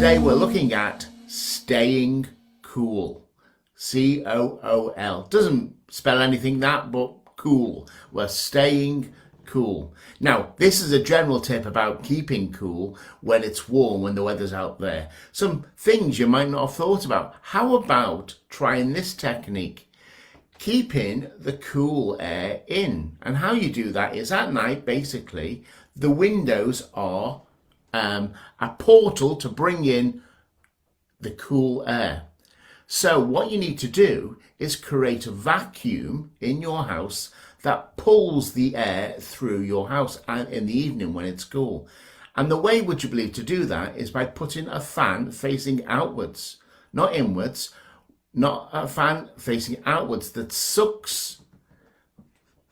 Today we're looking at staying cool. C-O-O-L. Doesn't spell anything that, but cool. We're staying cool. Now, this is a general tip about keeping cool when it's warm, when the weather's out there. Some things you might not have thought about. How about trying this technique? Keeping the cool air in. And how you do that is at night, basically, the windows are a portal to bring in the cool air. So what you need to do is create a vacuum in your house that pulls the air through your house in the evening when it's cool. And the way, would you believe, to do that is by putting a fan facing outwards, not inwards, not a fan facing outwards that sucks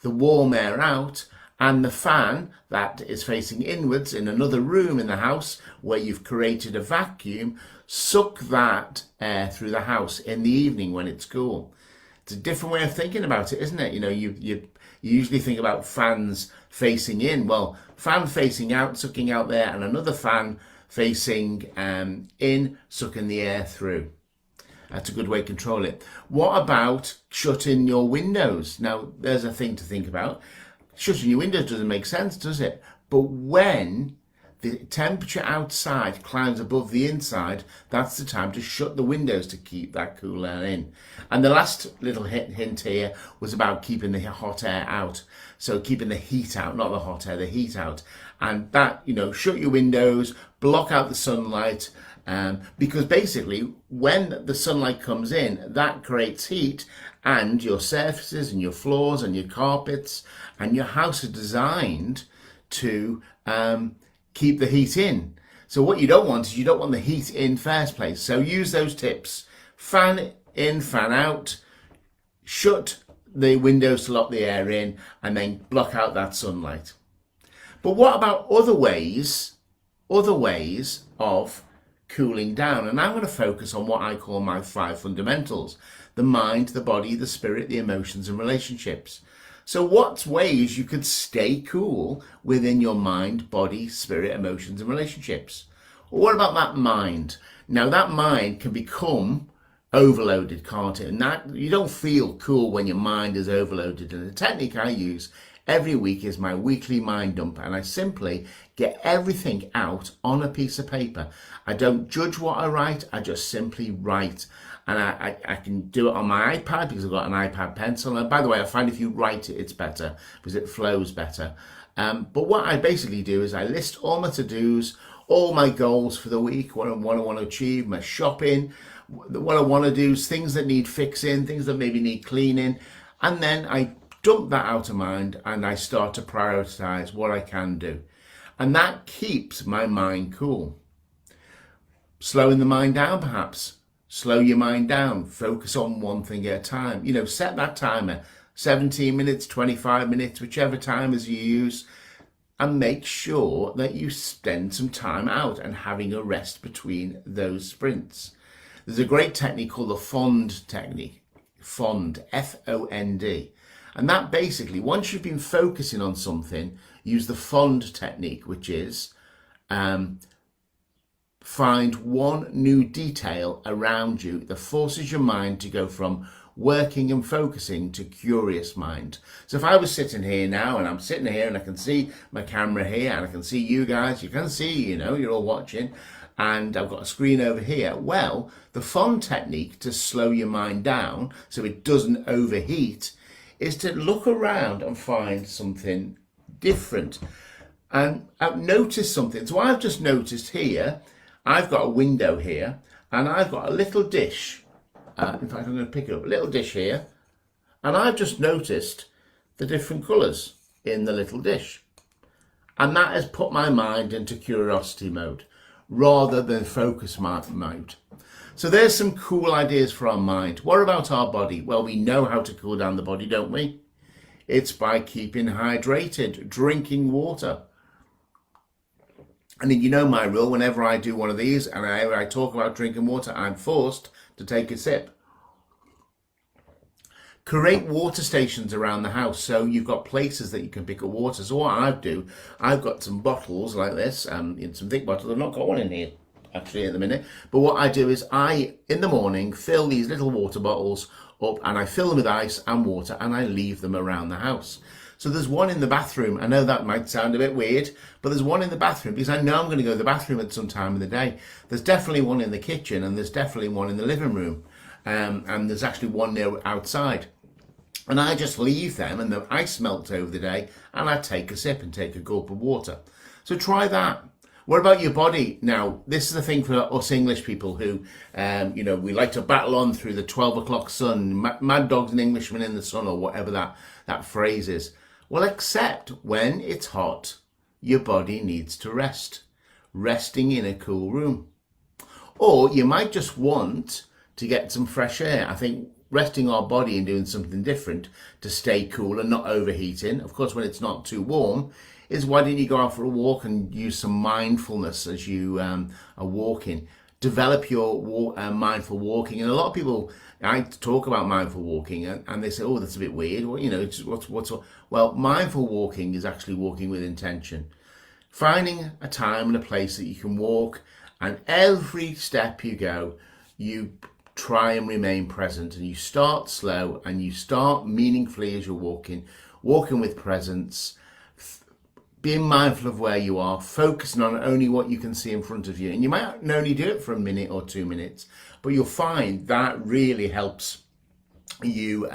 the warm air out, and the fan that is facing inwards in another room in the house where you've created a vacuum, suck that air through the house in the evening when it's cool. It's a different way of thinking about it, isn't it? You know, you usually think about fans facing in. Well, fan facing out, sucking out there, and another fan facing in, sucking the air through. That's a good way to control it. What about shutting your windows? Now, there's a thing to think about. Shutting your windows doesn't make sense, does it? But when the temperature outside climbs above the inside, that's the time to shut the windows to keep that cool air in. And the last little hint here was about keeping the hot air out. So keeping the heat out, not the hot air, the heat out. And that, you know, shut your windows, block out the sunlight, because basically when the sunlight comes in, that creates heat, and your surfaces and your floors and your carpets and your house are designed to keep the heat in. So what you don't want is you don't want the heat in first place. So use those tips. Fan in, fan out, shut the windows to lock the air in, and then block out that sunlight. But what about other ways of cooling down? And I'm going to focus on what I call my 5 fundamentals: the mind, the body, the spirit, the emotions, and relationships. So what's ways you could stay cool within your mind, body, spirit, emotions, and relationships? Well, what about that mind? Now, that mind can become overloaded, can't it? And that, you don't feel cool when your mind is overloaded. And the technique I use every week is my weekly mind dump, and I simply get everything out on a piece of paper. I don't judge what I write, I just simply write. And I can do it on my iPad because I've got an iPad pencil. And by the way, I find if you write it, it's better because it flows better. But what I basically do is I list all my to-dos, all my goals for the week, what I want to achieve, my shopping, what I want to do, things that need fixing, things that maybe need cleaning. And then I dump that out of mind and I start to prioritize what I can do. And that keeps my mind cool. Slowing the mind down, perhaps. Slow your mind down. Focus on one thing at a time. You know, set that timer, 17 minutes, 25 minutes, whichever timers you use, and make sure that you spend some time out and having a rest between those sprints. There's a great technique called the FOND technique. FOND, F-O-N-D. And that basically, once you've been focusing on something, use the FOND technique, which is find one new detail around you that forces your mind to go from working and focusing to curious mind. So if I was sitting here now, and I'm sitting here and I can see my camera here and I can see you guys, you can see, you know, you're all watching, and I've got a screen over here. Well, the FOND technique to slow your mind down so it doesn't overheat is to look around and find something different and notice something. So I've just noticed here, I've got a window here and I've got a little dish. In fact, I'm going to pick it up, a little dish here. And I've just noticed the different colours in the little dish. And that has put my mind into curiosity mode rather than focus mode. So there's some cool ideas for our mind. What about our body? Well, we know how to cool down the body, don't we? It's by keeping hydrated, drinking water. And you know my rule, whenever I do one of these and I talk about drinking water, I'm forced to take a sip. Create water stations around the house so you've got places that you can pick up water. So what I do, I've got some bottles like this, in some thick bottles. I've not got one in here actually at the minute. But what I do is in the morning, fill these little water bottles up and I fill them with ice and water and I leave them around the house. So there's one in the bathroom. I know that might sound a bit weird, but there's one in the bathroom because I know I'm going to go to the bathroom at some time of the day. There's definitely one in the kitchen and there's definitely one in the living room. And there's actually one there outside. And I just leave them and the ice melts over the day and I take a sip and take a gulp of water. So try that. What about your body? Now, this is the thing for us English people who, we like to battle on through the 12 o'clock sun, mad dogs and Englishmen in the sun, or whatever that phrase is. Well, except when it's hot, your body needs to rest. Resting in a cool room. Or you might just want to get some fresh air. I think resting our body and doing something different to stay cool and not overheating, of course when it's not too warm, is why don't you go out for a walk and use some mindfulness as you are walking. Develop your mindful walking. And a lot of people, I talk about mindful walking and they say, oh, that's a bit weird. Well, well, mindful walking is actually walking with intention. Finding a time and a place that you can walk, and every step you go, you try and remain present, and you start slow and you start meaningfully as you're walking with presence, being mindful of where you are, focusing on only what you can see in front of you. And you might only do it for a minute or 2 minutes, but you'll find that really helps you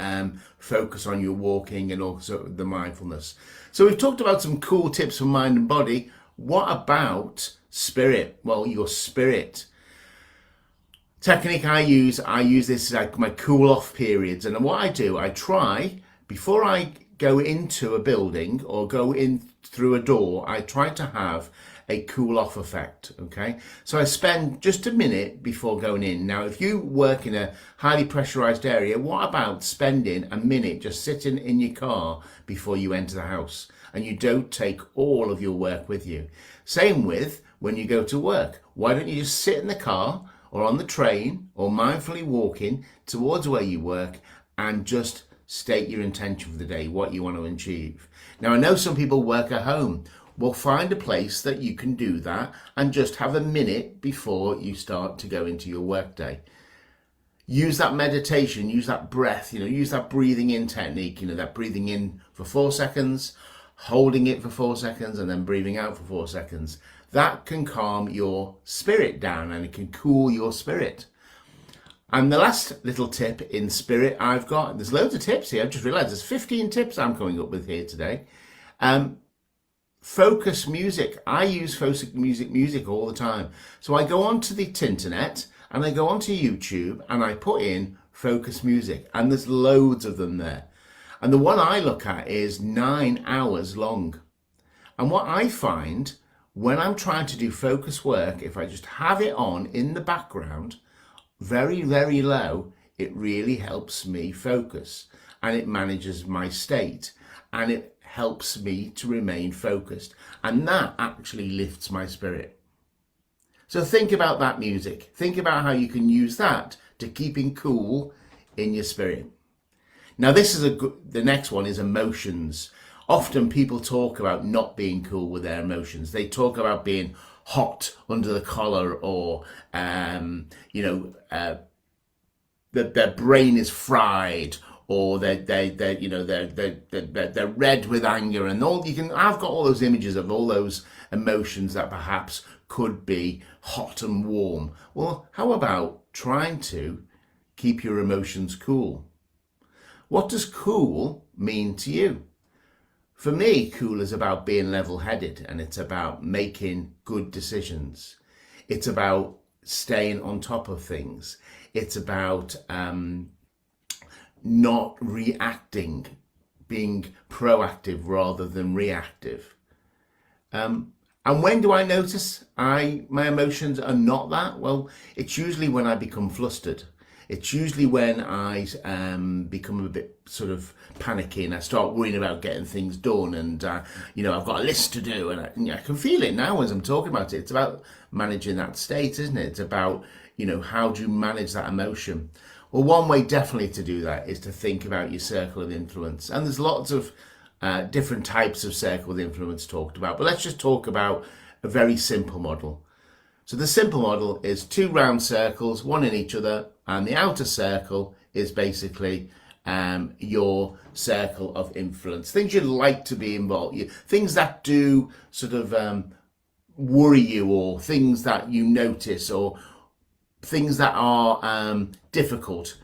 focus on your walking and also the mindfulness. So we've talked about some cool tips for mind and body. What about spirit? Well, your spirit. Technique I use this as like my cool off periods. And what I do, I try, before I go into a building or go in through a door, I try to have a cool off effect. Okay, so I spend just a minute before going in. Now, if you work in a highly pressurized area, what about spending a minute just sitting in your car before you enter the house, and you don't take all of your work with you? Same with when you go to work. Why don't you just sit in the car or on the train or mindfully walking towards where you work and just state your intention for the day, what you want to achieve. Now, I know some people work at home. Well, find a place that you can do that and just have a minute before you start to go into your workday. Use that meditation, use that breath, use that breathing in technique, that breathing in for 4 seconds, holding it for 4 seconds, and then breathing out for 4 seconds. That can calm your spirit down and it can cool your spirit. And the last little tip in spirit I've got, there's loads of tips here, I've just realised there's 15 tips I'm coming up with here today. Focus music. I use focus music all the time. So I go onto the internet and I go onto YouTube and I put in focus music, and there's loads of them there. And the one I look at is 9 hours long. And what I find when I'm trying to do focus work, if I just have it on in the background, very, very low, it really helps me focus and it manages my state and it helps me to remain focused. And that actually lifts my spirit. So think about that music. Think about how you can use that to keeping cool in your spirit. Now, this is the next one is emotions. Often people talk about not being cool with their emotions. They talk about being hot under the collar, or their brain is fried, or they're red with anger, and all I've got all those images of all those emotions that perhaps could be hot and warm. Well, how about trying to keep your emotions cool? What does cool mean to you? For me, cool is about being level-headed, and it's about making good decisions. It's about staying on top of things. It's about not reacting, being proactive rather than reactive. And when do I notice my emotions are not that? Well, it's usually when I become flustered. It's usually when I become a bit sort of panicky and I start worrying about getting things done, and I've got a list to do, and I can feel it now as I'm talking about it. It's about managing that state, isn't it? It's about how do you manage that emotion? Well, one way definitely to do that is to think about your circle of influence, and there's lots of different types of circle of influence talked about, but let's just talk about a very simple model. So the simple model is 2 round circles, one in each other, and the outer circle is basically your circle of influence. Things you'd like to be involved in, things that do sort of worry you, or things that you notice, or things that are difficult.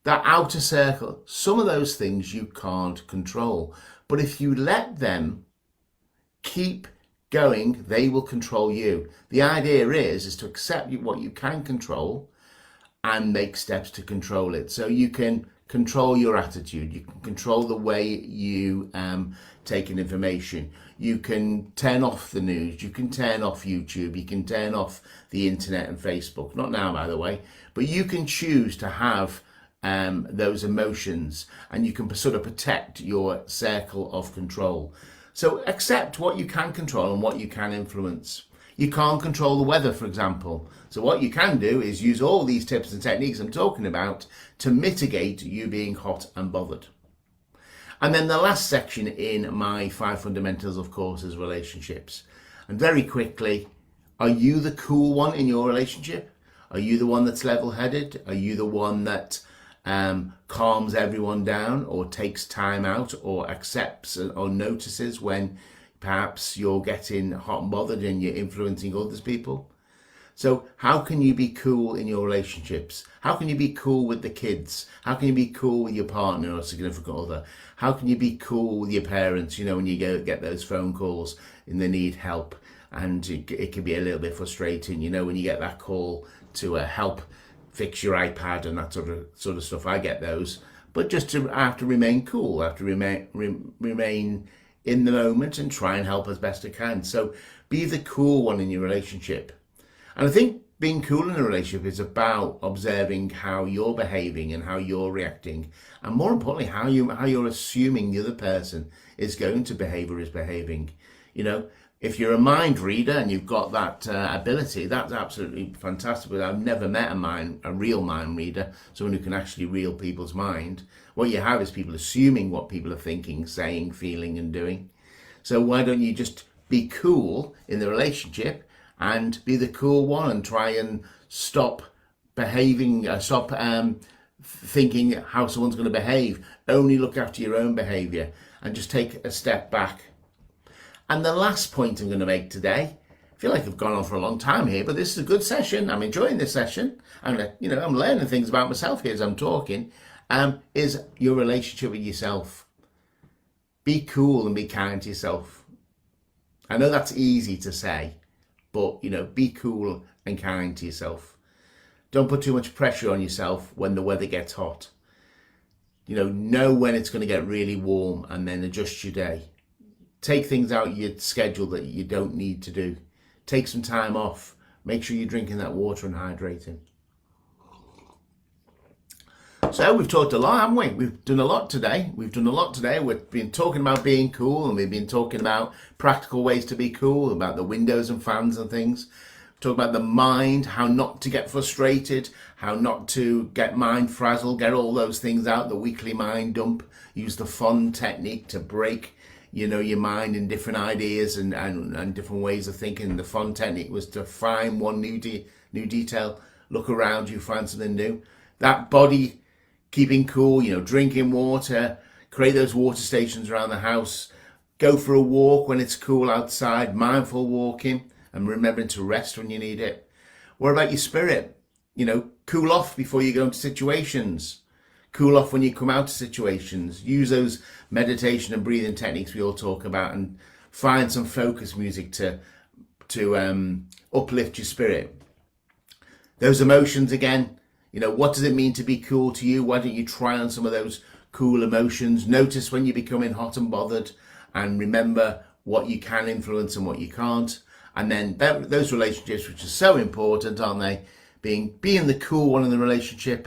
That outer circle, some of those things you can't control. But if you let them keep going, they will control you. The idea is to accept what you can control and make steps to control it. So you can control your attitude, you can control the way you take in information, you can turn off the news, you can turn off YouTube, you can turn off the internet and Facebook, not now by the way, but you can choose to have those emotions, and you can sort of protect your circle of control. So accept what you can control and what you can influence. You can't control the weather, for example. So what you can do is use all these tips and techniques I'm talking about to mitigate you being hot and bothered. And then the last section in my 5 fundamentals, of course, is relationships. And very quickly, are you the cool one in your relationship? Are you the one that's level-headed? Are you the one that calms everyone down, or takes time out, or accepts or notices when perhaps you're getting hot and bothered and you're influencing others people? So how can you be cool in your relationships? How can you be cool with the kids? How can you be cool with your partner or significant other? How can you be cool with your parents, when you get those phone calls and they need help, and it can be a little bit frustrating, when you get that call to help fix your iPad and that sort of stuff. I get those, but I have to remain cool. I have to remain in the moment and try and help as best I can. So be the cool one in your relationship. And I think being cool in a relationship is about observing how you're behaving and how you're reacting, and more importantly, how you're assuming the other person is going to behave or is behaving. If you're a mind reader and you've got that ability, that's absolutely fantastic. But I've never met a real mind reader, someone who can actually read people's mind. What you have is people assuming what people are thinking, saying, feeling, and doing. So why don't you just be cool in the relationship and be the cool one, and try and stop behaving, thinking how someone's going to behave. Only look after your own behavior and just take a step back. And the last point I'm going to make today, I feel like I've gone on for a long time here, but this is a good session. I'm enjoying this session. I'm learning things about myself here as I'm talking. Is your relationship with yourself. Be cool and be kind to yourself. I know that's easy to say, but be cool and kind to yourself. Don't put too much pressure on yourself when the weather gets hot. Know when it's going to get really warm and then adjust your day. Take things out your schedule that you don't need to do. Take some time off. Make sure you're drinking that water and hydrating. So we've talked a lot, haven't we? We've done a lot today. We've been talking about being cool, and we've been talking about practical ways to be cool, about the windows and fans and things. Talk about the mind, how not to get frustrated, how not to get mind frazzled, get all those things out, the weekly mind dump. Use the fun technique to break your mind in different ideas and different ways of thinking. The fun technique was to find one new detail, look around you, find something new. That body keeping cool, drinking water, create those water stations around the house, go for a walk when it's cool outside, mindful walking, and remembering to rest when you need it. What about your spirit? Cool off before you go into situations. Cool off when you come out of situations. Use those meditation and breathing techniques we all talk about, and find some focus music to uplift your spirit. Those emotions again, what does it mean to be cool to you? Why don't you try on some of those cool emotions? Notice when you're becoming hot and bothered, and remember what you can influence and what you can't. And then those relationships, which are so important, aren't they? Being the cool one in the relationship.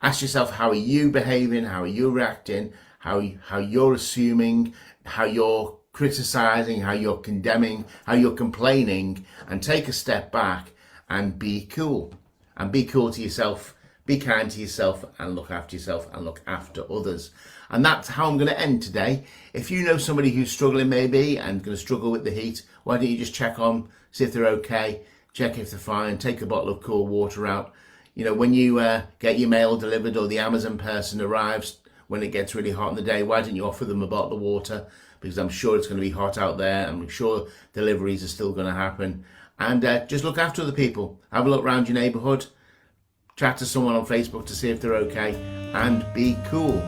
Ask yourself, how are you behaving? How are you reacting? How you're assuming, how you're criticizing, how you're condemning, how you're complaining, and take a step back and be cool. And be cool to yourself be kind to yourself and look after yourself and look after others. And that's how I'm going to end today. If you know somebody who's struggling maybe and going to struggle with the heat, why don't you just check on, see if they're okay, check if they're fine, take a bottle of cool water out. You know, when you get your mail delivered or the Amazon person arrives when it gets really hot in the day, why don't you offer them a bottle of water? Because I'm sure it's going to be hot out there. I'm sure deliveries are still going to happen. And just look after other people. Have a look around your neighbourhood. Chat to someone on Facebook to see if they're okay. And be cool.